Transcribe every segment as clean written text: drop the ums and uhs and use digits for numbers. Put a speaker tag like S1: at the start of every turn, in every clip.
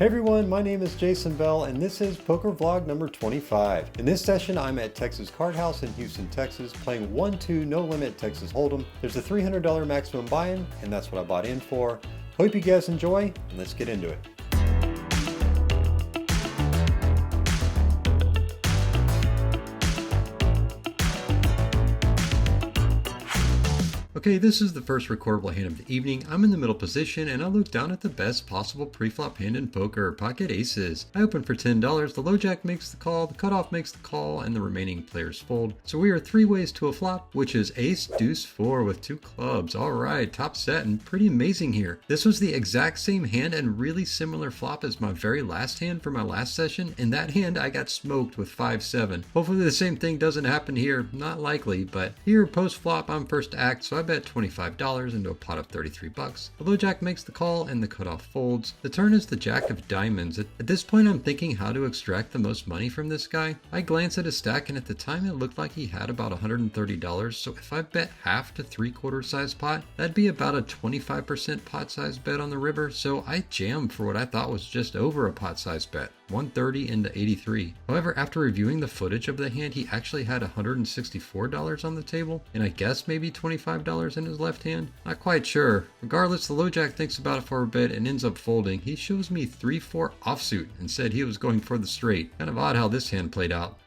S1: Hey everyone, my name is Jason Bell and this is Poker Vlog number 25. In this session, I'm at Texas Card House in Houston, Texas, playing 1-2 no limit Texas Hold'em. There's a $300 maximum buy-in, and that's what I bought in for. Hope you guys enjoy, and let's get into it. Okay, this is the first recordable hand of the evening. I'm in the middle position and I look down at the best possible pre-flop hand in poker, pocket aces. I open for $10, the low jack makes the call, the cutoff makes the call, and the remaining players fold. So we are 3 ways to a flop, which is ace, deuce, 4 with 2 clubs. Alright, top set and pretty amazing here. This was the exact same hand and really similar flop as my very last hand for my last session. In that hand, I got smoked with 5-7. Hopefully the same thing doesn't happen here, not likely, but here post flop I'm first act, so I bet $25 into a pot of 33 bucks. The low jack makes the call and the cutoff folds. The turn is the jack of diamonds. At this point I'm thinking how to extract the most money from this guy. I glance at his stack and at the time it looked like he had about $130, so if I bet half to 3/4 size pot, that'd be about a 25% pot size bet on the river, so I jammed for what I thought was just over a pot size bet. 130 into 83. However, after reviewing the footage of the hand, he actually had $164 on the table, and I guess maybe $25 in his left hand? Not quite sure. Regardless, the low jack thinks about it for a bit and ends up folding. He shows me 3-4 offsuit and said he was going for the straight. Kind of odd how this hand played out.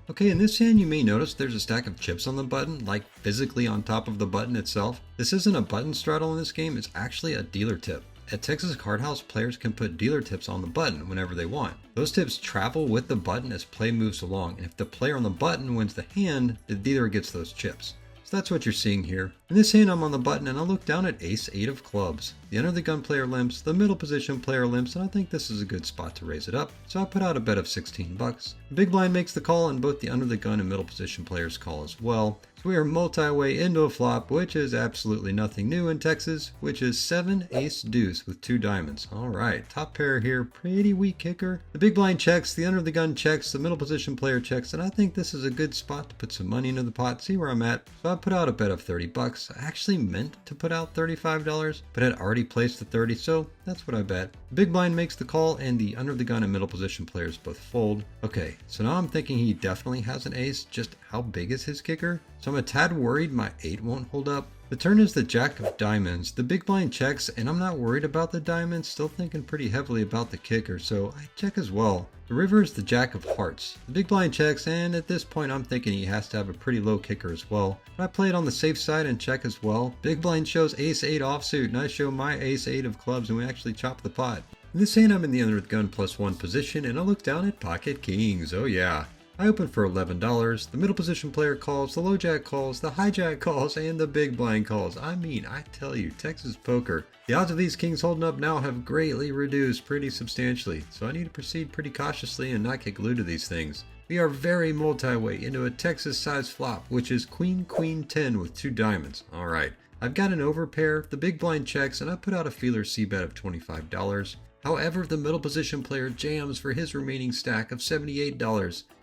S1: Okay, in this hand you may notice there's a stack of chips on the button, like physically on top of the button itself. This isn't a button straddle in this game, it's actually a dealer tip. At Texas Card House, players can put dealer tips on the button whenever they want. Those tips travel with the button as play moves along, and if the player on the button wins the hand, the dealer gets those chips. So that's what you're seeing here. In this hand, I'm on the button and I look down at ace-8 of clubs. The under the gun player limps, the middle position player limps, and I think this is a good spot to raise it up. So I put out a bet of 16 bucks. The big blind makes the call and both the under the gun and middle position players call as well. So we are multi-way into a flop, which is absolutely nothing new in Texas, which is 7 ace deuce with 2 diamonds. Alright, top pair here, pretty weak kicker. The big blind checks, the under the gun checks, the middle position player checks, and I think this is a good spot to put some money into the pot, see where I'm at. So I put out a bet of 30 bucks. I actually meant to put out $35, but had already placed the 30, so that's what I bet. The big blind makes the call and the under the gun and middle position players both fold. Okay, so now I'm thinking he definitely has an ace, just how big is his kicker? So I'm a tad worried my 8 won't hold up. The turn is the jack of diamonds. The big blind checks and I'm not worried about the diamonds, still thinking pretty heavily about the kicker, so I check as well. The river is the jack of hearts. The big blind checks and at this point I'm thinking he has to have a pretty low kicker as well. But I play it on the safe side and check as well. Big blind shows ace-8 offsuit and I show my ace-8 of clubs and we actually chop the pot. In this hand I'm in the under the gun +1 position and I look down at pocket kings, oh yeah. I open for $11, the middle position player calls, the low jack calls, the high jack calls, and the big blind calls. I mean, I tell you, Texas poker. The odds of these kings holding up now have greatly reduced pretty substantially, so I need to proceed pretty cautiously and not get glued to these things. We are very multi-way into a Texas size flop, which is queen, queen, 10 with 2 diamonds. Alright, I've got an overpair, the big blind checks, and I put out a feeler c-bet of $25. However, the middle position player jams for his remaining stack of $78.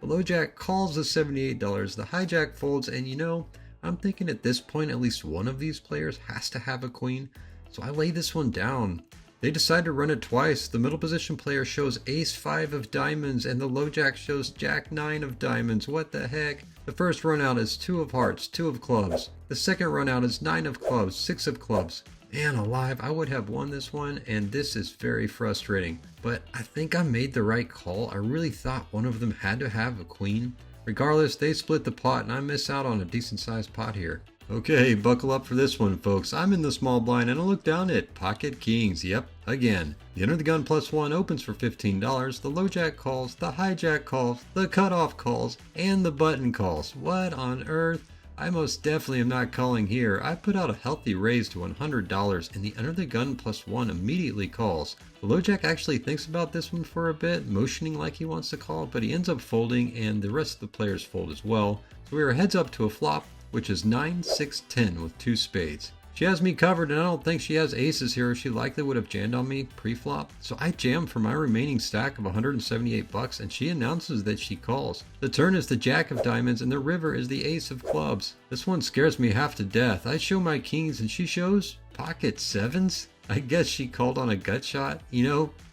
S1: The low jack calls the $78, the high jack folds, and you know, I'm thinking at this point at least one of these players has to have a queen, so I lay this one down. They decide to run it twice. The middle position player shows ace-5 of diamonds and the low jack shows jack-9 of diamonds. What the heck? The first run out is 2 of hearts, 2 of clubs. The second run out is 9 of clubs, 6 of clubs. Man alive, I would have won this one, and this is very frustrating. But I think I made the right call. I really thought one of them had to have a queen. Regardless, they split the pot, and I miss out on a decent sized pot here. Okay, buckle up for this one, folks. I'm in the small blind, and I look down at pocket kings. Yep, again. The under the gun +1 opens for $15. The low jack calls, the high jack calls, the cutoff calls, and the button calls. What on earth? I most definitely am not calling here. I put out a healthy raise to $100 and the under the gun +1 immediately calls. The low jack actually thinks about this one for a bit, motioning like he wants to call, but he ends up folding and the rest of the players fold as well. So we are heads up to a flop, which is 9, 6, 10 with 2 spades. She has me covered and I don't think she has aces here or she likely would have jammed on me pre-flop. So I jam for my remaining stack of 178 bucks and she announces that she calls. The turn is the jack of diamonds and the river is the ace of clubs. This one scares me half to death. I show my kings and she shows pocket sevens. I guess she called on a gut shot.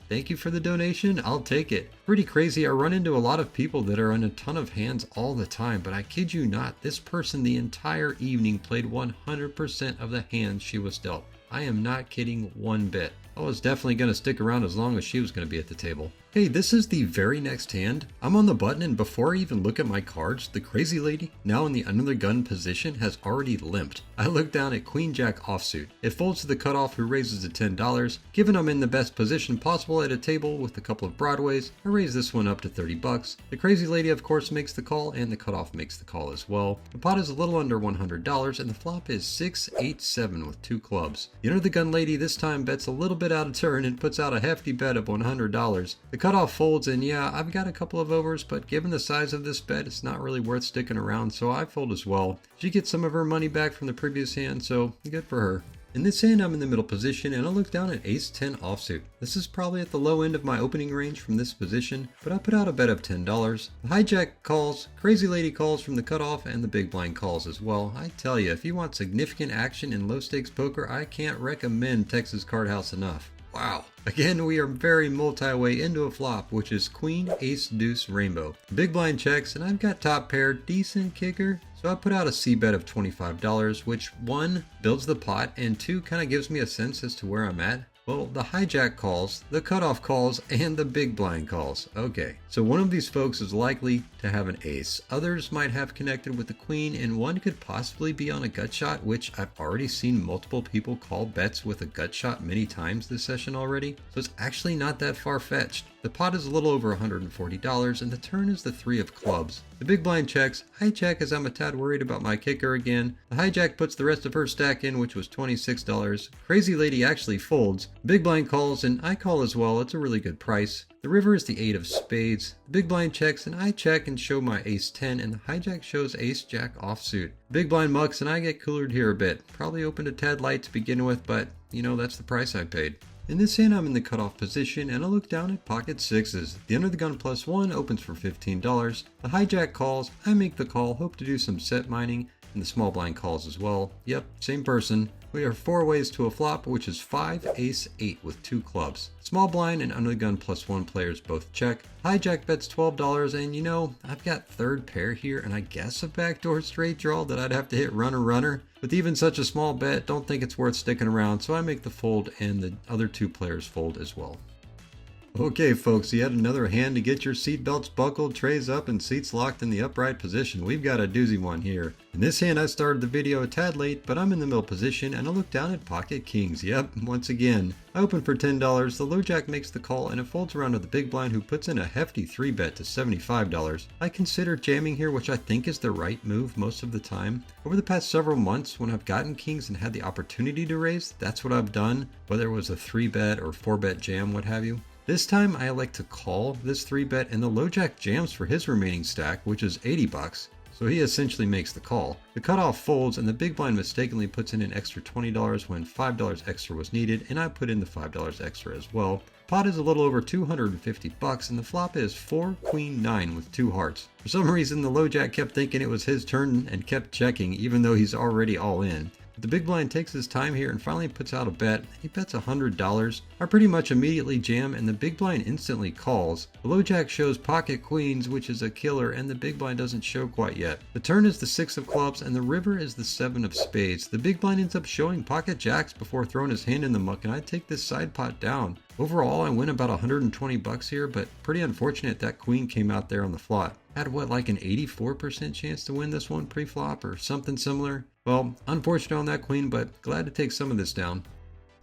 S1: Thank you for the donation. I'll take it. Pretty crazy. I run into a lot of people that are on a ton of hands all the time, but I kid you not, this person the entire evening played 100% of the hands she was dealt. I am not kidding one bit. I was definitely going to stick around as long as she was going to be at the table. Hey, this is the very next hand. I'm on the button, and before I even look at my cards, the crazy lady, now in the under the gun position, has already limped. I look down at Queen Jack offsuit. It folds to the cutoff, who raises to $10. Given I'm in the best position possible at a table with a couple of Broadways, I raise this one up to $30. The crazy lady, of course, makes the call, and the cutoff makes the call as well. The pot is a little under $100, and the flop is 6-8-7 with 2 clubs. The under the gun lady this time bets a little bit out of turn and puts out a hefty bet of $100. The cutoff folds, and yeah, I've got a couple of overs, but given the size of this bet, it's not really worth sticking around, so I fold as well. She gets some of her money back from the previous hand, so good for her. In this hand, I'm in the middle position, and I look down at ace-10 offsuit. This is probably at the low end of my opening range from this position, but I put out a bet of $10. The hijack calls, crazy lady calls from the cutoff, and the big blind calls as well. I tell you, if you want significant action in low-stakes poker, I can't recommend Texas Card House enough. Wow. Again, we are very multi-way into a flop, which is queen, ace, deuce, rainbow. Big blind checks, and I've got top pair, decent kicker. So I put out a C bet of $25, which 1, builds the pot, and 2, kind of gives me a sense as to where I'm at. Well, the hijack calls, the cutoff calls, and the big blind calls. Okay, so one of these folks is likely to have an ace. Others might have connected with the queen, and one could possibly be on a gut shot, which I've already seen multiple people call bets with a gut shot many times this session already. So it's actually not that far-fetched. The pot is a little over $140, and the turn is the 3 of clubs. The big blind checks. I check as I'm a tad worried about my kicker again. The hijack puts the rest of her stack in, which was $26. Crazy lady actually folds. Big blind calls, and I call as well. It's a really good price. The river is the 8 of spades. The big blind checks, and I check and show my ace-10, and the hijack shows ace-jack offsuit. Big blind mucks, and I get coolered here a bit. Probably opened a tad light to begin with, but that's the price I paid. In this hand, I'm in the cutoff position, and I look down at pocket sixes. The under the gun +1 opens for $15. The hijack calls, I make the call, hope to do some set mining, and the small blind calls as well. Yep, same person. We are 4 ways to a flop, which is 5, ace, 8 with 2 clubs. Small blind and under the gun +1 players both check. Hijack bets $12, and I've got third pair here, and I guess a backdoor straight draw that I'd have to hit runner. With even such a small bet, don't think it's worth sticking around, so I make the fold, and the other 2 players fold as well. Okay folks, yet another hand to get your seatbelts buckled, trays up, and seats locked in the upright position. We've got a doozy one here. In this hand, I started the video a tad late, but I'm in the middle position, and I look down at pocket kings. Yep, once again. I open for $10, the low jack makes the call, and it folds around to the big blind, who puts in a hefty 3 bet to $75. I consider jamming here, which I think is the right move most of the time. Over the past several months, when I've gotten kings and had the opportunity to raise, that's what I've done, whether it was a 3 bet or 4 bet jam, what have you. This time I like to call this 3 bet, and the low jack jams for his remaining stack, which is $80, so he essentially makes the call. The cutoff folds, and the big blind mistakenly puts in an extra $20 when $5 extra was needed, and I put in the $5 extra as well. Pot is a little over $250, and the flop is 4 queen 9 with 2 hearts. For some reason, the low jack kept thinking it was his turn and kept checking, even though he's already all in. The big blind takes his time here and finally puts out a bet. He bets $100. I pretty much immediately jam, and the big blind instantly calls. The low jack shows pocket queens, which is a killer, and the big blind doesn't show quite yet. The turn is the 6 of clubs, and the river is the 7 of spades. The big blind ends up showing pocket jacks before throwing his hand in the muck, and I take this side pot down. Overall, I win about $120 here, but pretty unfortunate that queen came out there on the flop. Had like an 84% chance to win this one pre-flop or something similar. Well, unfortunate on that queen, but glad to take some of this down.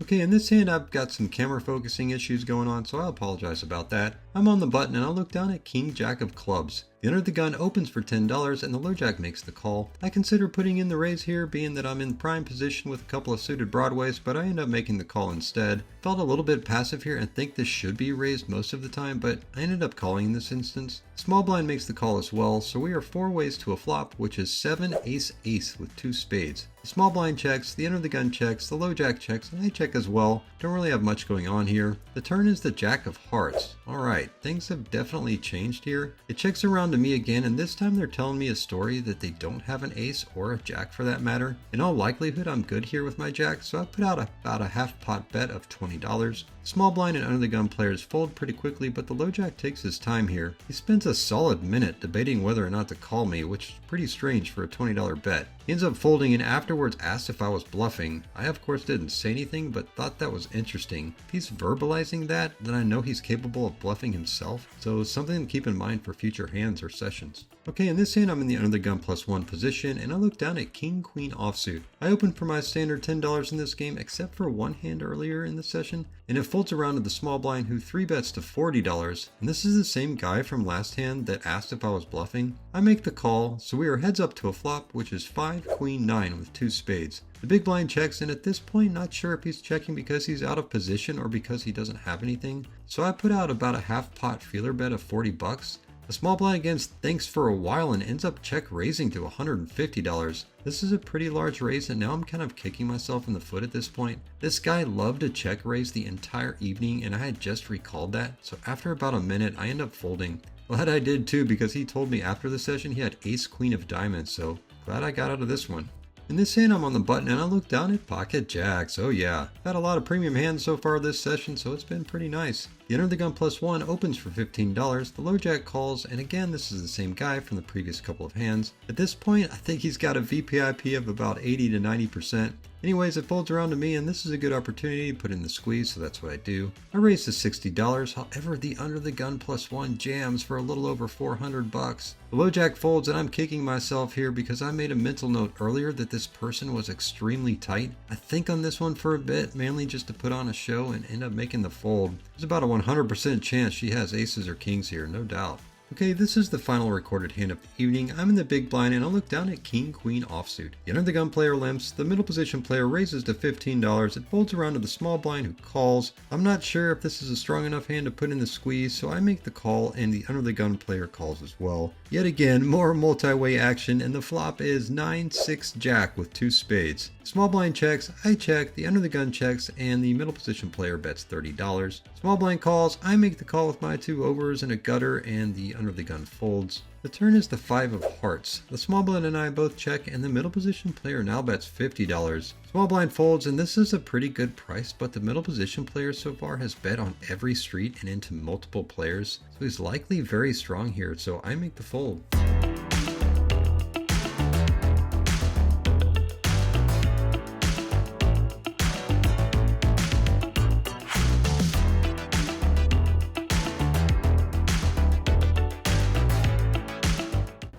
S1: Okay, in this hand I've got some camera focusing issues going on, so I apologize about that. I'm on the button and I'll look down at king jack of clubs. The under the gun opens for $10 and the low jack makes the call. I consider putting in the raise here, being that I'm in prime position with a couple of suited broadways, but I end up making the call instead. Felt a little bit passive here and think this should be raised most of the time, but I ended up calling in this instance. Small blind makes the call as well, so we are 4 ways to a flop, which is 7 ace ace with 2 spades. The small blind checks, the under the gun checks, the low jack checks, and I check as well. Don't really have much going on here. The turn is the jack of hearts. Alright. right, things have definitely changed here. It checks around to me again, and this time they're telling me a story that they don't have an ace or a jack for that matter. In all likelihood, I'm good here with my jack, so I put out about a half pot bet of $20. Small blind and under the gun players fold pretty quickly, but the low jack takes his time here. He spends a solid minute debating whether or not to call me, which is pretty strange for a $20 bet. He ends up folding and afterwards asked if I was bluffing. I of course didn't say anything, but thought that was interesting. If he's verbalizing that, then I know he's capable of bluffing himself, so something to keep in mind for future hands or sessions. Okay, in this hand I'm in the under the gun +1 position, and I look down at King Queen offsuit. I opened for my standard $10 in this game, except for one hand earlier in the session, and it folds around to the small blind who 3-bets to $40, and this is the same guy from last hand that asked if I was bluffing. I make the call, so we are heads up to a flop, which is 5 Queen 9 with 2 spades. The big blind checks, and at this point not sure if he's checking because he's out of position or because he doesn't have anything, so I put out about a half pot feeler bet of $40. The small blind again thinks for a while and ends up check raising to $150. This is a pretty large raise, and now I'm kind of kicking myself in the foot at this point. This guy loved to check raise the entire evening, and I had just recalled that, so after about a minute I end up folding. Glad I did too, because he told me after the session he had ace queen of diamonds, so glad I got out of this one. In this hand I'm on the button and I look down at pocket jacks. Oh yeah, I've had a lot of premium hands so far this session, so it's been pretty nice. The under the gun +1 opens for $15, the low jack calls, and again this is the same guy from the previous couple of hands. At this point I think he's got a VPIP of about 80 to 90%. Anyways, it folds around to me, and this is a good opportunity to put in the squeeze, so that's what I do. I raise to $60, however the under the gun +1 jams for a little over $400. The low jack folds, and I'm kicking myself here because I made a mental note earlier that this person was extremely tight. I think on this one for a bit, mainly just to put on a show and end up making the fold. There's about a 100% chance she has aces or kings here, no doubt. Okay, this is the final recorded hand of the evening. I'm in the big blind and I look down at King Queen offsuit. The under the gun player limps, the middle position player raises to $15, it folds around to the small blind who calls. I'm not sure if this is a strong enough hand to put in the squeeze, so I make the call and the under the gun player calls as well. Yet again, more multi-way action, and the flop is 9-6 jack with 2 spades. Small blind checks, I check, the under the gun checks, and the middle position player bets $30. Small blind calls, I make the call with my 2 overs and a gutter, and the under the gun folds. The turn is the 5 of hearts. The small blind and I both check, and the middle position player now bets $50. Small blind folds, and this is a pretty good price, but the middle position player so far has bet on every street and into multiple players, so he's likely very strong here, so I make the fold.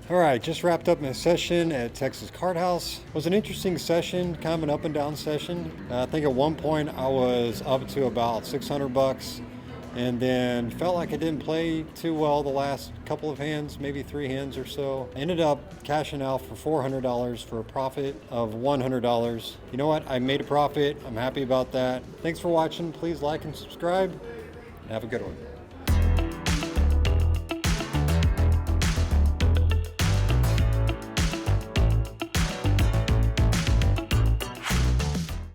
S1: Alright, just wrapped up my session at Texas Card House. It was an interesting session, kind of an up and down session. I think at one point I was up to about $600 and then felt like I didn't play too well the last couple of hands, maybe 3 hands or so. I ended up cashing out for $400 for a profit of $100. You know what? I made a profit. I'm happy about that. Thanks for watching. Please like and subscribe, and have a good one.